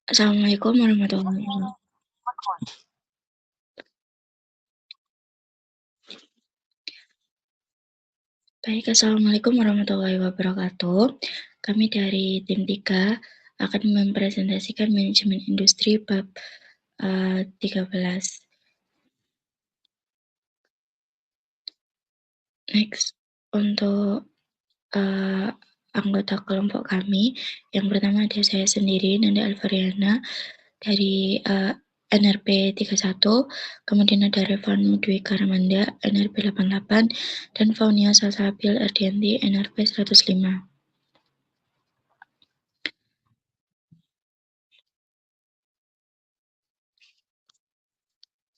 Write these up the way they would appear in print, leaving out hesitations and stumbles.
Assalamualaikum warahmatullahi wabarakatuh. Baik, Assalamualaikum warahmatullahi wabarakatuh. Kami dari tim 3 akan mempresentasikan manajemen industri bab 13. Next, untuk anggota kelompok kami, yang pertama ada saya sendiri, Nanda Alvariana, dari NRP 31, kemudian ada Revanu Dwi Karamanda, NRP 88, dan Faunia Salsabil Ardianti, NRP 105.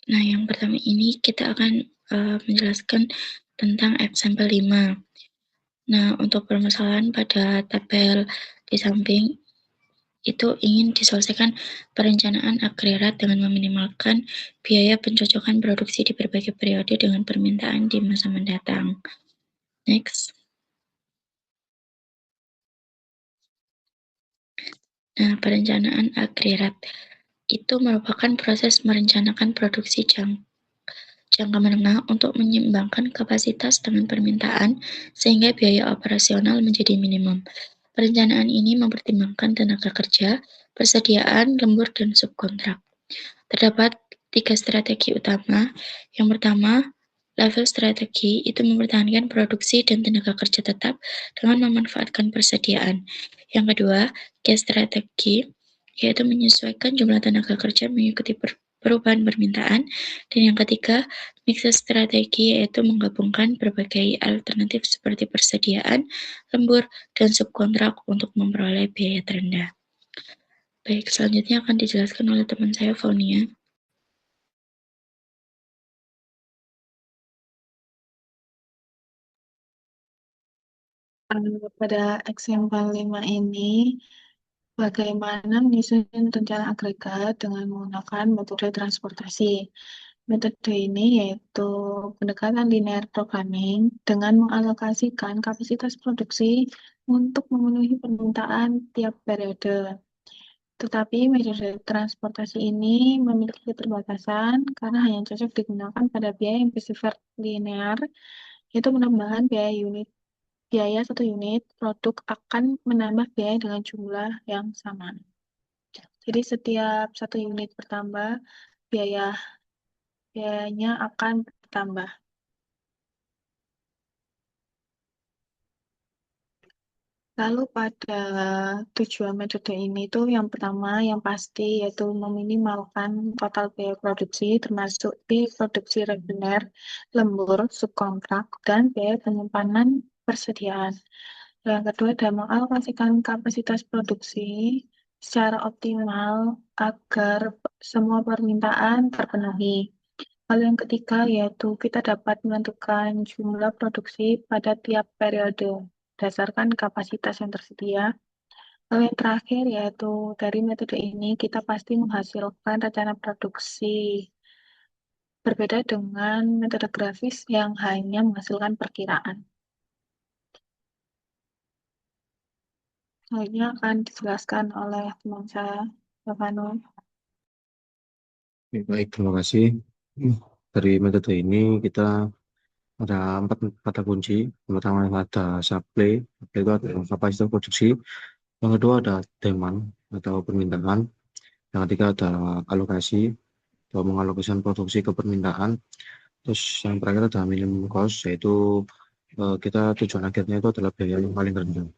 Nah, yang pertama ini kita akan menjelaskan tentang example 5. Nah, untuk permasalahan pada tabel di samping itu ingin diselesaikan perencanaan agregat dengan meminimalkan biaya pencocokan produksi di berbagai periode dengan permintaan di masa mendatang. Next. Nah, perencanaan agregat itu merupakan proses merencanakan produksi jangka menengah untuk menyeimbangkan kapasitas dengan permintaan sehingga biaya operasional menjadi minimum. Perencanaan ini mempertimbangkan tenaga kerja, persediaan, lembur, dan subkontrak. Terdapat 3 strategi utama. Yang pertama, level strategi itu mempertahankan produksi dan tenaga kerja tetap dengan memanfaatkan persediaan. Yang kedua, case strategi, yaitu menyesuaikan jumlah tenaga kerja mengikuti perubahan permintaan. Dan yang ketiga, mix strategi, yaitu menggabungkan berbagai alternatif seperti persediaan, lembur, dan subkontrak untuk memperoleh biaya terendah. Baik, selanjutnya akan dijelaskan oleh teman saya, Faunia. Pada example 5 ini, bagaimana menyusun rencana agregat dengan menggunakan metode transportasi. Metode ini yaitu pendekatan linear programming dengan mengalokasikan kapasitas produksi untuk memenuhi permintaan tiap periode. Tetapi metode transportasi ini memiliki keterbatasan karena hanya cocok digunakan pada biaya yang bersifat linear, yaitu penambahan biaya satu unit produk akan menambah biaya dengan jumlah yang sama. Jadi setiap satu unit bertambah, biayanya akan bertambah. Lalu pada tujuan metode ini tuh yang pertama yang pasti yaitu meminimalkan total biaya produksi termasuk di produksi reguler, lembur, subkontrak, dan biaya penyimpanan persediaan. Yang kedua adalah mengalokasikan kapasitas produksi secara optimal agar semua permintaan terpenuhi. Hal yang ketiga yaitu kita dapat menentukan jumlah produksi pada tiap periode berdasarkan kapasitas yang tersedia. Lalu yang terakhir yaitu dari metode ini kita pasti menghasilkan rencana produksi. Berbeda dengan metode grafis yang hanya menghasilkan perkiraan. Selanjutnya akan dijelaskan oleh teman saya, Stefano. Baik, terima kasih. Dari metode ini kita ada 4 kata kunci. Yang pertama ada supply, supply itu adalah kapasitas produksi. Yang kedua ada demand atau permintaan. Yang ketiga ada alokasi atau mengalokasikan produksi ke permintaan. Terus yang terakhir ada minimum cost, yaitu kita tujuan akhirnya itu adalah biaya yang paling rendah.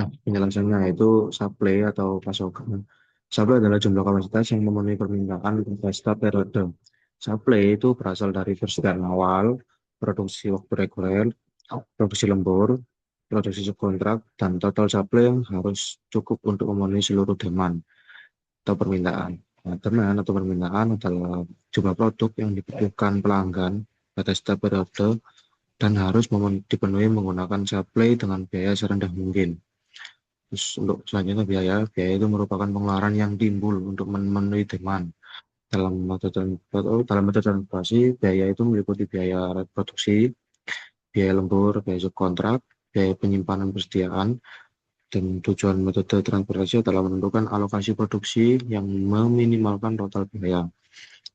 Nah, penjelasannya itu supply atau pasokan. Supply adalah jumlah kapasitas yang memenuhi permintaan pada setiap periode. Supply itu berasal dari persediaan awal, produksi waktu reguler, produksi lembur, produksi subkontrak, dan total supply yang harus cukup untuk memenuhi seluruh demand atau permintaan. Nah, demand atau permintaan adalah jumlah produk yang dibutuhkan pelanggan pada setiap periode dan harus dipenuhi menggunakan supply dengan biaya serendah mungkin. Terus untuk selanjutnya biaya itu merupakan pengeluaran yang timbul untuk memenuhi demand. Dalam metode transportasi, biaya itu meliputi biaya produksi, biaya lembur, biaya subkontrak, biaya penyimpanan persediaan, dan tujuan metode transportasi adalah menentukan alokasi produksi yang meminimalkan total biaya.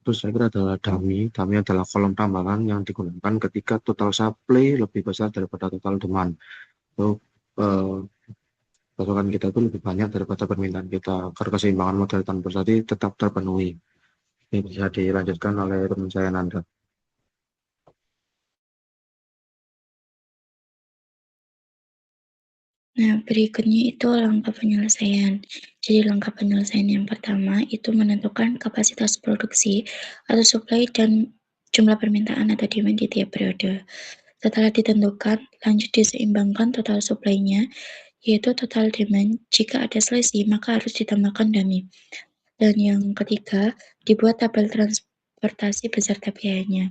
Terus saya kira adalah dummy. Dummy adalah kolom tambahan yang digunakan ketika total supply lebih besar daripada total demand. So, eh, pasokan kita itu lebih banyak daripada permintaan kita. Agar keseimbangan modal transportasi tetap terpenuhi. Ini bisa dilanjutkan oleh teman saya Nanda. Nah, berikutnya itu langkah penyelesaian. Jadi langkah penyelesaian yang pertama itu menentukan kapasitas produksi atau supply dan jumlah permintaan atau demand di tiap periode. Setelah ditentukan, lanjut diseimbangkan total supply-nya, yaitu total demand. Jika ada selisih, maka harus ditambahkan dummy. Dan yang ketiga, dibuat tabel transportasi beserta biayanya.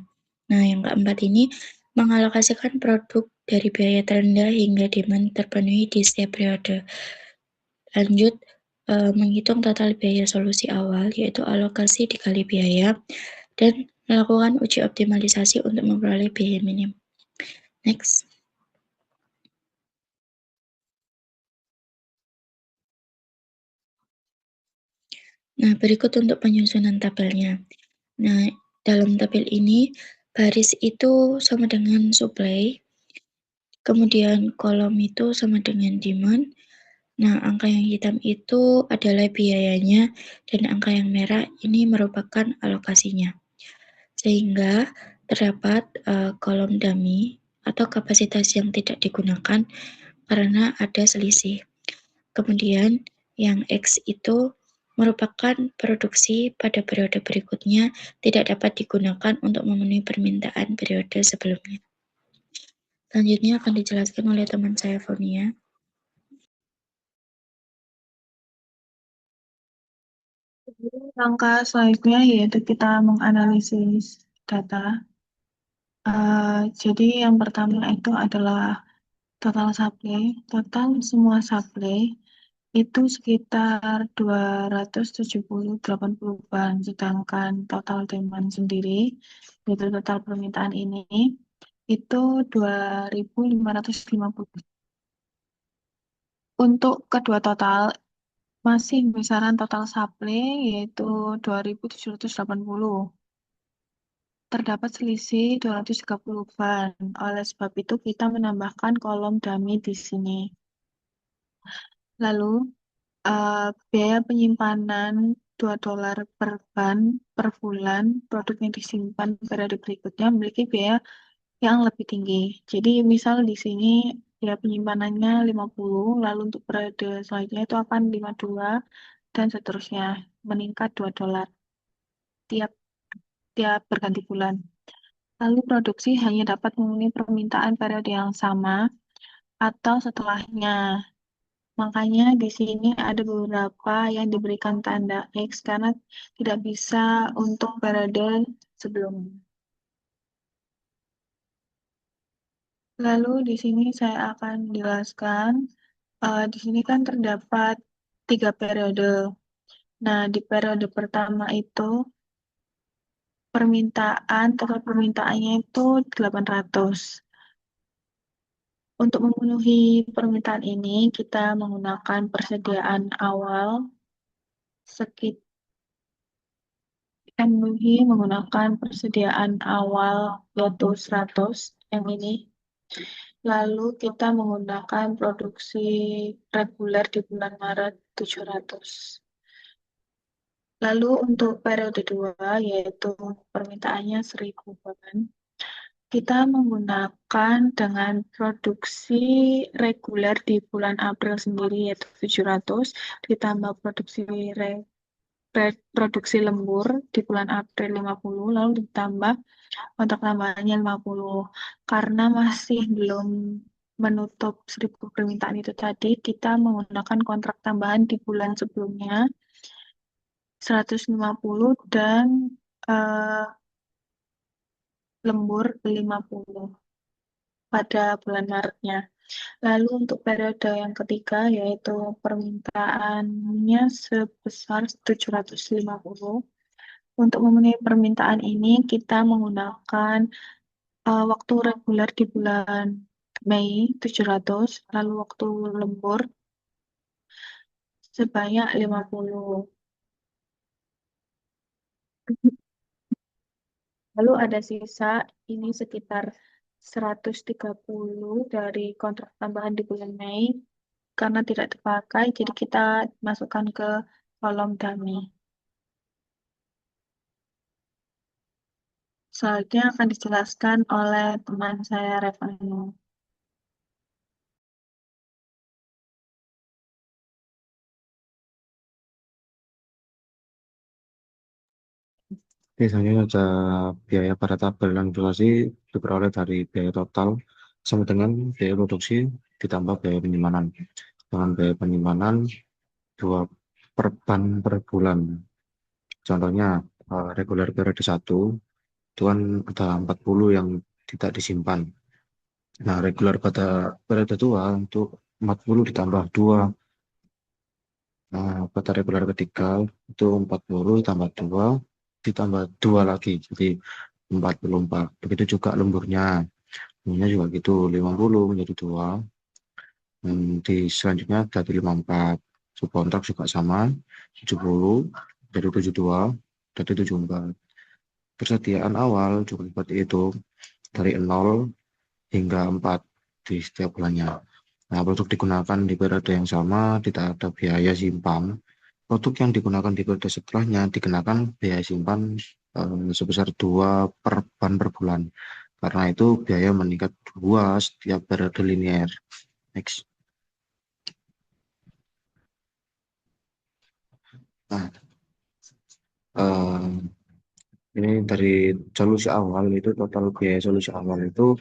Nah, yang keempat ini mengalokasikan produk dari biaya terendah hingga demand terpenuhi di setiap periode. Lanjut, menghitung total biaya solusi awal, yaitu alokasi dikali biaya, dan melakukan uji optimalisasi untuk memperoleh biaya minim. Next. Nah, berikut untuk penyusunan tabelnya. Nah, dalam tabel ini, baris itu sama dengan supply, kemudian kolom itu sama dengan demand. Nah, angka yang hitam itu adalah biayanya, dan angka yang merah ini merupakan alokasinya. Sehingga terdapat kolom dummy atau kapasitas yang tidak digunakan karena ada selisih. Kemudian yang X itu merupakan produksi pada periode berikutnya tidak dapat digunakan untuk memenuhi permintaan periode sebelumnya. Selanjutnya akan dijelaskan oleh teman saya Fonia. Langkah selanjutnya yaitu kita menganalisis data. Jadi yang pertama itu adalah total supply. Total semua supply itu sekitar 270-80 ban, sedangkan total demand sendiri, yaitu total permintaan ini, itu 2.550. Untuk kedua total, masih besaran total supply, yaitu 2.780. Terdapat selisih 230 ban. Oleh sebab itu, kita menambahkan kolom dummy di sini. Lalu, biaya penyimpanan $2 per ban per bulan, produk yang disimpan periode berikutnya memiliki biaya yang lebih tinggi. Jadi, misal di sini biaya penyimpanannya 50, lalu untuk periode selanjutnya itu akan 52, dan seterusnya, meningkat $2 tiap tiap berganti bulan. Lalu produksi hanya dapat memenuhi permintaan periode yang sama atau setelahnya. Makanya di sini ada beberapa yang diberikan tanda X karena tidak bisa untuk periode sebelumnya. Lalu di sini saya akan jelaskan, di sini kan terdapat 3 periode. Nah, di periode pertama itu total permintaannya itu 800. Untuk memenuhi permintaan ini, kita menggunakan persediaan awal menggunakan persediaan awal yaitu 100 yang ini. Lalu kita menggunakan produksi reguler di bulan Maret 700. Lalu untuk periode 2 yaitu permintaannya 1000 ban. Kita menggunakan dengan produksi reguler di bulan April sendiri yaitu 700 ditambah produksi lembur di bulan April 50 lalu ditambah kontrak tambahannya 50. Karena masih belum menutup 1000 permintaan itu tadi, kita menggunakan kontrak tambahan di bulan sebelumnya 150 dan lembur 50 pada bulan Maretnya. Lalu untuk periode yang ketiga yaitu permintaannya sebesar 750. Untuk memenuhi permintaan ini, kita menggunakan waktu reguler di bulan Mei 700, lalu waktu lembur sebanyak 50. Lalu ada sisa, ini sekitar 130 dari kontrak tambahan di bulan Mei. Karena tidak dipakai, jadi kita masukkan ke kolom dummy. Selanjutnya akan dijelaskan oleh teman saya Revano. Biasanya ada biaya pada tabel dan inflasi diperoleh dari biaya total sama dengan biaya produksi ditambah biaya penyimpanan. Dengan biaya penyimpanan 2 per ban per bulan. Contohnya reguler periode 1 itu kan ada 40 yang tidak disimpan. Nah, reguler pada periode 2 untuk 40 ditambah 2. Nah, pada reguler ketiga itu 40 tambah 2 ditambah 2 lagi. Jadi 44. Begitu juga lemburnya. Lemburnya juga gitu, 50 menjadi 2. Dan di selanjutnya dari 54. Subkontrak juga sama, 70 dari 72 dari 74. Persediaan awal juga seperti itu, dari 0 hingga 4 di setiap bulannya. Nah, produk digunakan di periode yang sama tidak ada biaya simpan. Produk yang digunakan di periode setelahnya dikenakan biaya simpan sebesar 2 per ban per bulan. Karena itu biaya meningkat 2 setiap periode linear. Next. Nah, eh, ini dari solusi awal itu total biaya solusi awal itu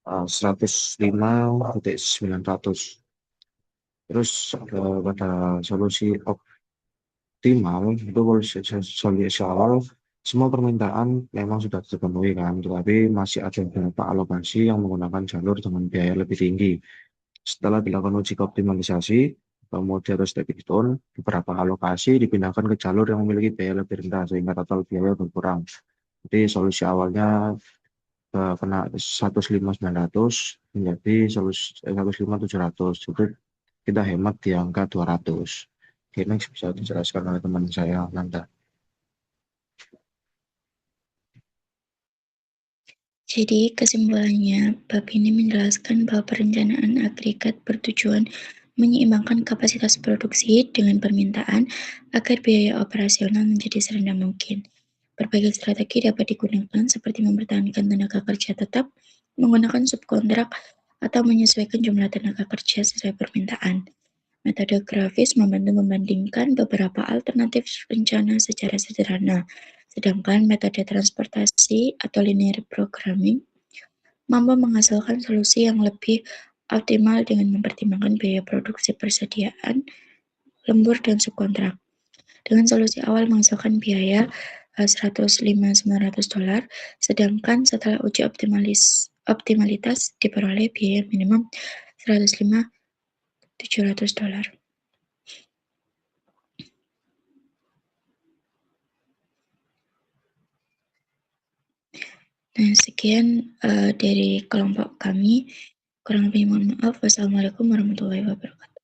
105.900. Terus pada solusi optimal itu solusi awal semua permintaan memang sudah terpenuhi kan, tetapi masih ada beberapa alokasi yang menggunakan jalur dengan biaya lebih tinggi. Setelah dilakukan uji optimalisasi atau mode atau stepping stone, beberapa alokasi dipindahkan ke jalur yang memiliki biaya lebih rendah sehingga total biaya berkurang. Jadi solusi awalnya kena 105.900 menjadi solusi 105.700. Itu kita hemat di angka 200. Oke, next bisa dijelaskan oleh teman saya, Nanda. Jadi, kesimpulannya, bab ini menjelaskan bahwa perencanaan agregat bertujuan menyeimbangkan kapasitas produksi dengan permintaan agar biaya operasional menjadi serendah mungkin. Berbagai strategi dapat digunakan seperti mempertahankan tenaga kerja tetap, menggunakan subkontrak, atau menyesuaikan jumlah tenaga kerja sesuai permintaan. Metode grafis membantu membandingkan beberapa alternatif rencana secara sederhana, sedangkan metode transportasi atau linear programming mampu menghasilkan solusi yang lebih optimal dengan mempertimbangkan biaya produksi persediaan, lembur, dan subkontrak. Dengan solusi awal menghasilkan biaya $105.900, sedangkan setelah uji optimalitas diperoleh biaya minimum $105.700. Nah, sekian dari kelompok kami. Kurang lebih mohon maaf. Wassalamualaikum warahmatullahi wabarakatuh.